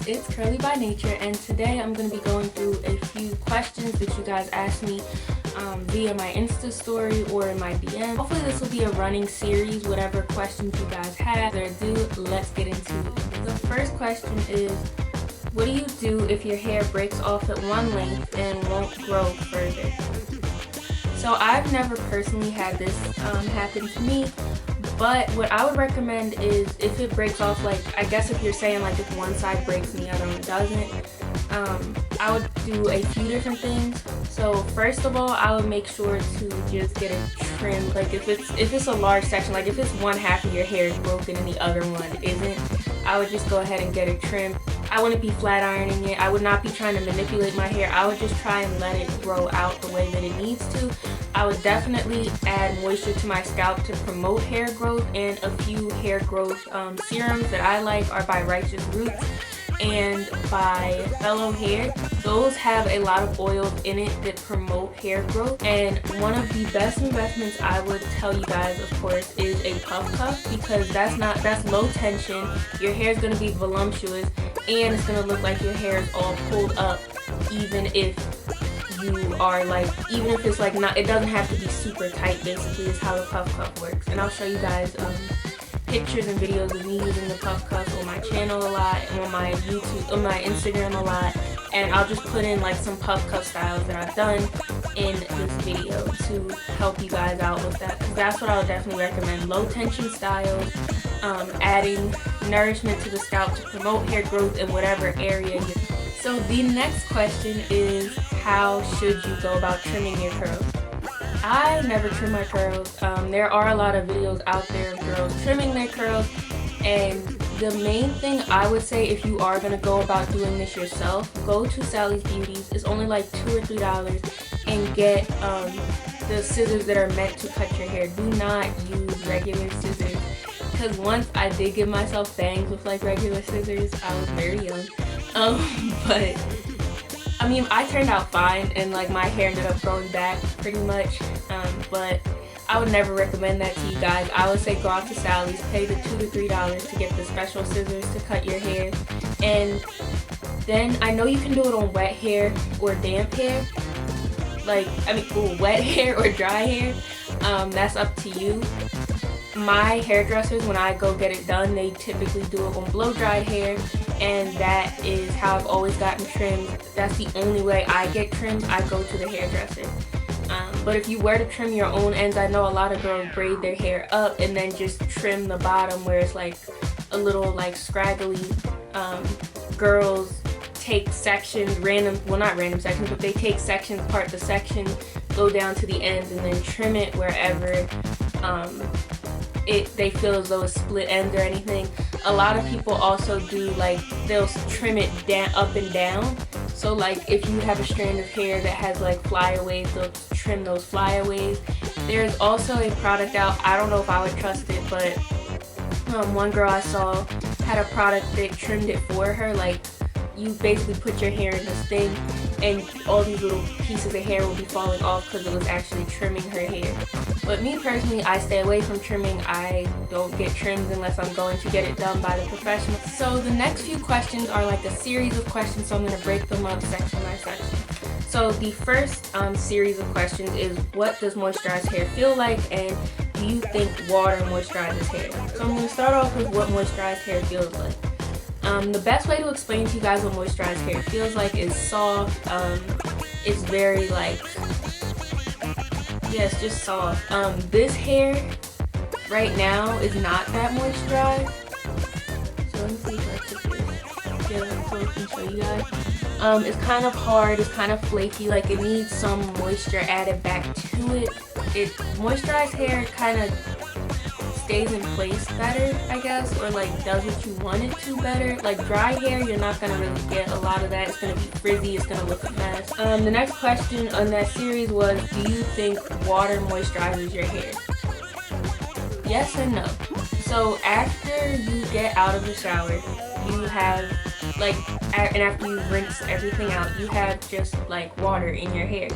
it's Curly by Nature, and today I'm going to be going through a few questions that you guys asked me via my Insta story or in my DM. Hopefully this will be a running series, whatever questions you guys have. Further ado, let's get into it. The first question is, what do you do if your hair breaks off at one length and won't grow further? So I've never personally had this happen to me, but what I would recommend is if it breaks off, like I guess if you're saying like if one side breaks and the other one doesn't, I would do a few different things. So first of all, I would make sure to just get it trimmed. Like if it's a large section, like if it's one half of your hair is broken and the other one isn't, I would just go ahead and get it trimmed. I wouldn't be flat ironing it. I would not be trying to manipulate my hair. I would just try and let it grow out the way that it needs to. I would definitely add moisture to my scalp to promote hair growth, and a few hair growth serums that I like are by Righteous Roots and by Fellow Hair. Those have a lot of oils in it that promote hair growth, and one of the best investments I would tell you guys, of course, is a PuffCuff, because that's low tension. Your hair is going to be voluptuous and it's going to look like your hair is all pulled up, even if you are like, even if it's like not, it doesn't have to be super tight. Basically is how the PuffCuff works, and I'll show you guys pictures and videos of me using the PuffCuff on my channel a lot, and on my YouTube, on my Instagram a lot, and I'll just put in like some PuffCuff styles that I've done in this video to help you guys out with that, because that's what I would definitely recommend. Low tension styles, adding nourishment to the scalp to promote hair growth in whatever area you're. So the next question is, how should you go about trimming your curls? I never trim my curls. There are a lot of videos out there of girls trimming their curls, and the main thing I would say, if you are going to go about doing this yourself, go to Sally's Beauties. It's only like $2 or $3, and get the scissors that are meant to cut your hair. Do not use regular scissors, because once I did give myself bangs with like regular scissors. I was very young, but I mean, I turned out fine, and like my hair ended up growing back pretty much, but I would never recommend that to you guys. I would say go out to Sally's, pay the $2 to $3 to get the special scissors to cut your hair, and then I know you can do it on wet hair or damp hair, like wet hair or dry hair. That's up to you. My hairdressers, when I go get it done, they typically do it on blow-dried hair, and that is how I've always gotten trimmed. That's the only way I get trimmed. I go to the hairdresser. But if you were to trim your own ends, I know a lot of girls braid their hair up and then just trim the bottom where it's like a little like scraggly. Girls take sections, not random sections, but they take sections, part the section, go down to the ends, and then trim it wherever they feel as though it's split ends or anything. A lot of people also do, like, they'll trim it down, up and down. So like if you have a strand of hair that has like flyaways, they'll trim those flyaways. There's also a product out, I don't know if I would trust it, but one girl I saw had a product that trimmed it for her. Like, you basically put your hair in this thing, and all these little pieces of hair will be falling off because it was actually trimming her hair. But me personally, I stay away from trimming. I don't get trimmed unless I'm going to get it done by the professional. So the next few questions are like a series of questions, so I'm going to break them up section by section. So the first series of questions is, what does moisturized hair feel like, and do you think water moisturizes hair? So I'm going to start off with what moisturized hair feels like. The best way to explain to you guys what moisturized hair feels like is soft. It's very like, yeah, it's just soft. This hair right now is not that moisturized. So let me see if I could get up close and show you guys. It's kind of hard, it's kind of flaky, like it needs some moisture added back to it. Moisturized hair kind of stays in place better, I guess, or like does what you want it to better. Like dry hair, you're not gonna really get a lot of that. It's gonna be frizzy, it's gonna look a mess. The next question on that series was, do you think water moisturizes your hair? Yes and no. So after you get out of the shower, you have like, and after you rinse everything out, you have just like water in your hair.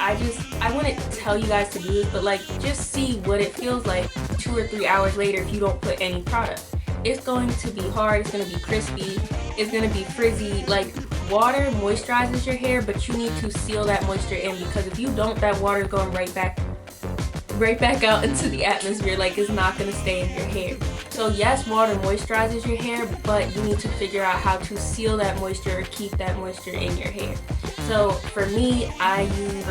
I wouldn't tell you guys to do this, but like just see what it feels like 2 or 3 hours later if you don't put any product. it's going to be hard, it's going to be crispy, it's going to be frizzy. Like, water moisturizes your hair, but you need to seal that moisture in, because if you don't, that water is going right back out into the atmosphere. Like, it's not going to stay in your hair. So yes, water moisturizes your hair, but you need to figure out how to seal that moisture or keep that moisture in your hair. So for me, I use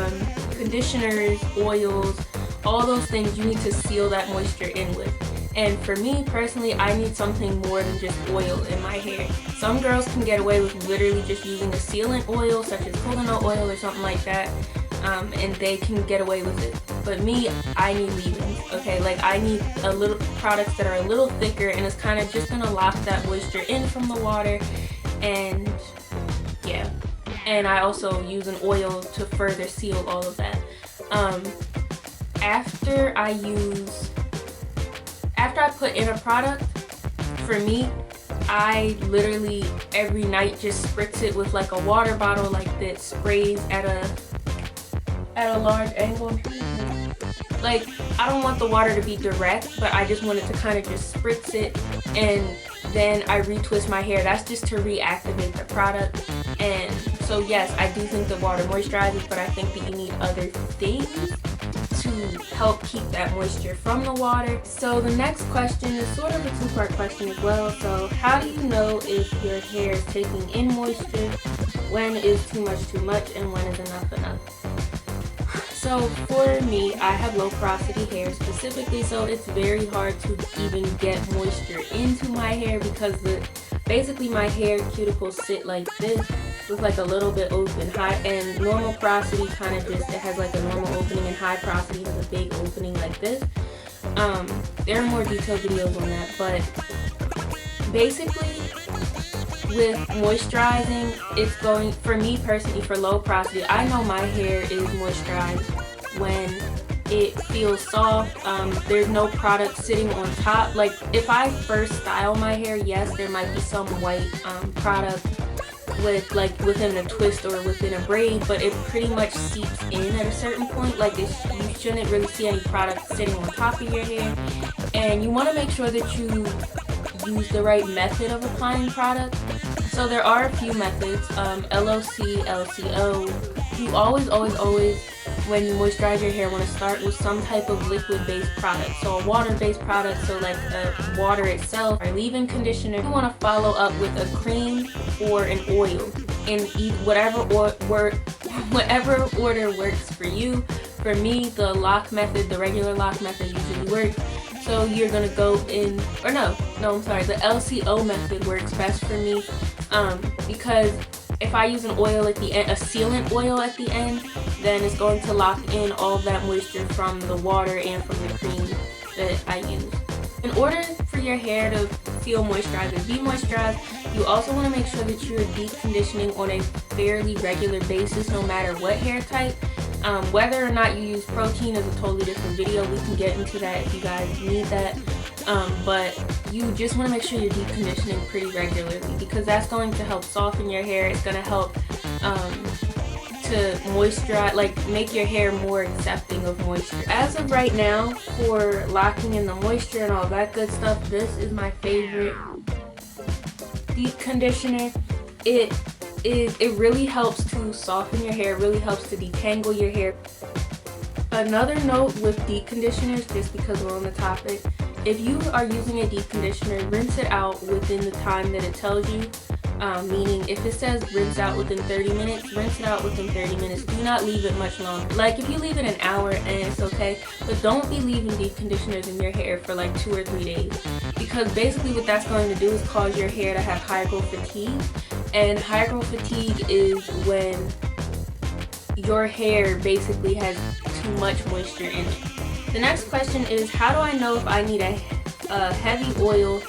conditioners, oils, all those things you need to seal that moisture in with. And for me personally, I need something more than just oil in my hair. Some girls can get away with literally just using a sealant oil, such as coconut oil or something like that, and they can get away with it. But me, I need leave-ins, okay? Like, I need a little products that are a little thicker, and it's kind of just gonna lock that moisture in from the water. And yeah, and I also use an oil to further seal all of that. After I put in a product, for me, I literally every night just spritz it with like a water bottle, like that sprays at a large angle. Like, I don't want the water to be direct, but I just want it to kind of just spritz it, and then I retwist my hair. That's just to reactivate the product. And so yes, I do think that water moisturizes, but I think that you need other things to help keep that moisture from the water. So the next question is sort of a two-part question as well. So how do you know if your hair is taking in moisture? When is too much, and when is enough? So for me, I have low porosity hair specifically, so it's very hard to even get moisture into my hair, because basically my hair cuticles sit like this with like a little bit open. High and normal porosity kind of just, it has like a normal opening, and high porosity has a big opening like this. There are more detailed videos on that, but basically with moisturizing, it's going, for me personally, for low porosity, I know my hair is moisturized when it feels soft. There's no product sitting on top. Like, if I first style my hair, yes, there might be some white product with like within a twist or within a braid, but it pretty much seeps in at a certain point. Like, you shouldn't really see any product sitting on top of your hair, and you want to make sure that you use the right method of applying product. So there are a few methods, LOC, LCO. You always, when you moisturize your hair, want to start with some type of liquid-based product. So a water-based product, so like water itself, or leave-in conditioner. You want to follow up with a cream or an oil, in whatever order works for you. For me, the lock method, the regular lock method usually works. So you're gonna go in, or no, I'm sorry, the LCO method works best for me, because if I use an oil at the end, a sealant oil at the end, then it's going to lock in all of that moisture from the water and from the cream that I use. In order for your hair to feel moisturized and be moisturized, you also want to make sure that you're deep conditioning on a fairly regular basis, no matter what hair type. Whether or not you use protein is a totally different video. We can get into that if you guys need that. But you just want to make sure you're deep conditioning pretty regularly, because that's going to help soften your hair. It's going to help to moisturize, like make your hair more accepting of moisture. As of right now, for locking in the moisture and all that good stuff, this is my favorite deep conditioner. It really helps to soften your hair, really helps to detangle your hair. Another note with deep conditioners, just because we're on the topic, if you are using a deep conditioner, rinse it out within the time that it tells you. Meaning, if it says rinse out within 30 minutes, rinse it out within 30 minutes. Do not leave it much longer. Like, if you leave it an hour and it's okay, but don't be leaving deep conditioners in your hair for like 2 or 3 days. Because basically what that's going to do is cause your hair to have hydro fatigue. And hydro fatigue is when your hair basically has too much moisture in it. The next question is, how do I know if I need a heavy oil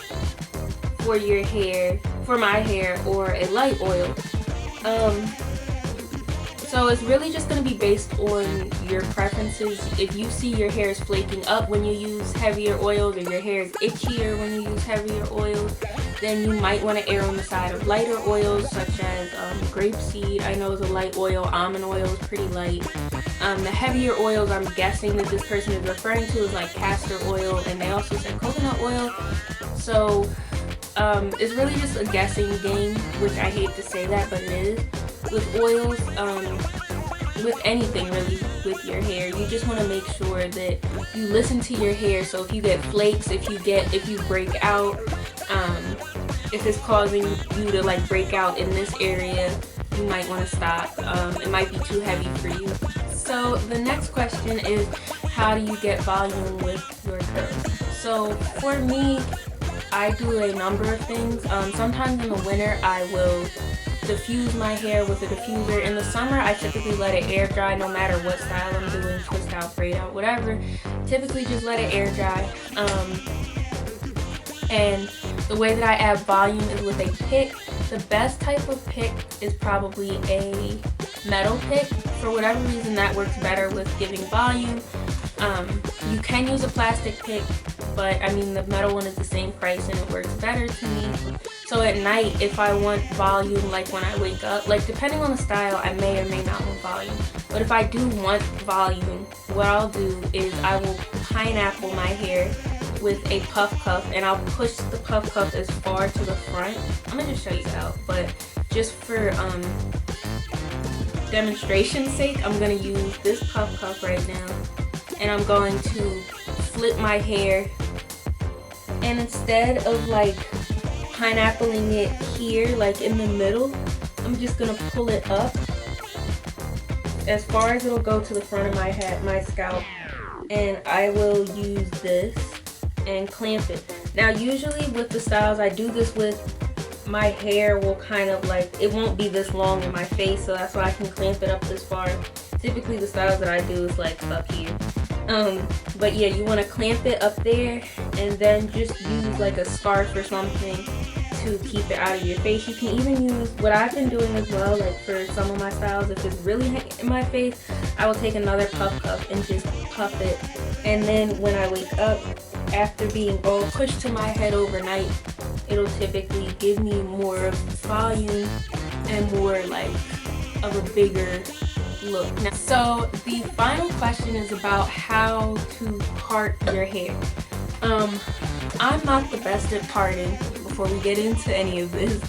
for your hair, for my hair, or a light oil? So it's really just going to be based on your preferences. If you see your hair is flaking up when you use heavier oils, or your hair is itchier when you use heavier oils, then you might want to err on the side of lighter oils, such as grapeseed, I know is a light oil. Almond oil is pretty light. The heavier oils I'm guessing that this person is referring to is like castor oil, and they also said coconut oil. So It's really just a guessing game, which I hate to say that, but it is. With oils, with anything really with your hair, you just want to make sure that you listen to your hair. So if you get flakes, if you break out, if it's causing you to like break out in this area, you might want to stop. It might be too heavy for you. So the next question is, how do you get volume with your curls? So for me, I do a number of things. Sometimes in the winter I will diffuse my hair with a diffuser. In the summer I typically let it air dry, no matter what style I'm doing, twist out, braid out, whatever. Typically just let it air dry. And the way that I add volume is with a pick. The best type of pick is probably a metal pick. For whatever reason, that works better with giving volume. You can use a plastic pick, but I mean the metal one is the same price and it works better to me. So at night, if I want volume, like when I wake up, like depending on the style, I may or may not want volume. But if I do want volume, what I'll do is I will pineapple my hair with a PuffCuff, and I'll push the PuffCuff as far to the front. I'm gonna just show you out, but just for demonstration's sake, I'm gonna use this PuffCuff right now, and I'm going to flip my hair, and instead of like pineappling it here like in the middle, I'm just gonna pull it up as far as it'll go to the front of my head, my scalp, and I will use this and clamp it. Now usually with the styles I do this with, my hair will kind of like, it won't be this long in my face, so that's why I can clamp it up this far. Typically the styles that I do is like up here. But yeah, you want to clamp it up there and then just use like a scarf or something to keep it out of your face. You can even use, what I've been doing as well, like for some of my styles, if it's really in my face, I will take another PuffCuff and just puff it. And then when I wake up, after being all pushed to my head overnight, it'll typically give me more volume and more like of a bigger look. Now, so the final question is about how to part your hair. I'm not the best at parting. Before we get into any of this,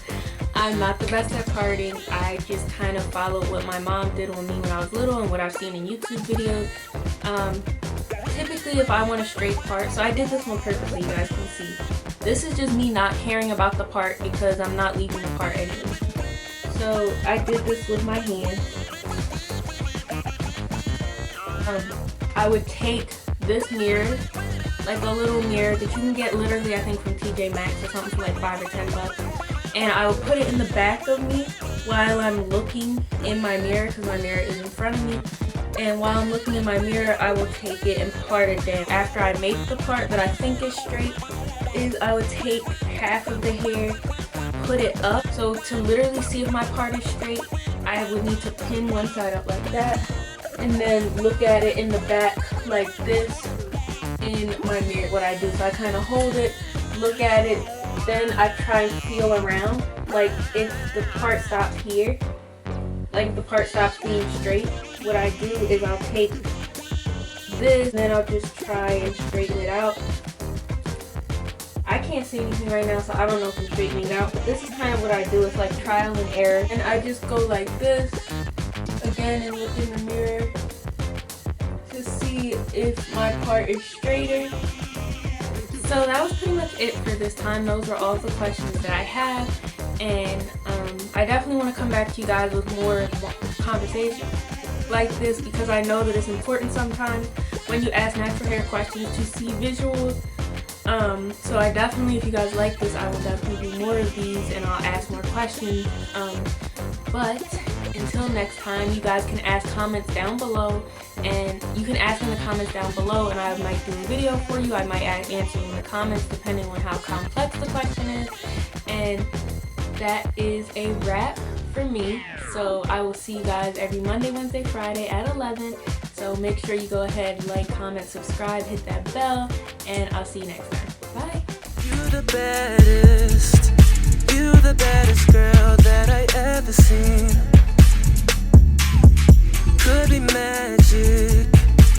I'm not the best at parting. I just kind of followed what my mom did on me when I was little and what I've seen in YouTube videos. Typically if I want a straight part, so I did this one purposely, you guys can see. This is just me not caring about the part because I'm not leaving the part anyway. So I did this with my hand. I would take this mirror, like a little mirror that you can get literally I think from TJ Maxx or something for like $5 or $10, and I will put it in the back of me while I'm looking in my mirror, because my mirror is in front of me. And while I'm looking in my mirror, I will take it and part it down. After I make the part that I think is straight, I would take half of the hair, put it up. So to literally see if my part is straight, I would need to pin one side up like that, and then look at it in the back like this in my mirror, what I do. So I kind of hold it, look at it, then I try and feel around. Like if the part stops here, like the part stops being straight, what I do is I'll take this and then I'll just try and straighten it out. I can't see anything right now, so I don't know if I'm straightening it out, but this is kind of what I do. It's like trial and error. And I just go like this again and look in the mirror to see if my part is straighter. So that was pretty much it for this time. Those are all the questions that I have, and I definitely want to come back to you guys with more conversations like this, because I know that it's important sometimes when you ask natural hair questions to see visuals. So I definitely, if you guys like this, I will definitely do more of these and I'll ask more questions. But until next time, you guys can ask comments down below, and you can ask in the comments down below and I might do a video for you. I might answer in the comments depending on how complex the question is. And that is a wrap for me. So I will see you guys every Monday, Wednesday, Friday at 11. So make sure you go ahead, like, comment, subscribe, hit that bell, and I'll see you next time. Bye. You the baddest girl that I ever seen. Could be magic.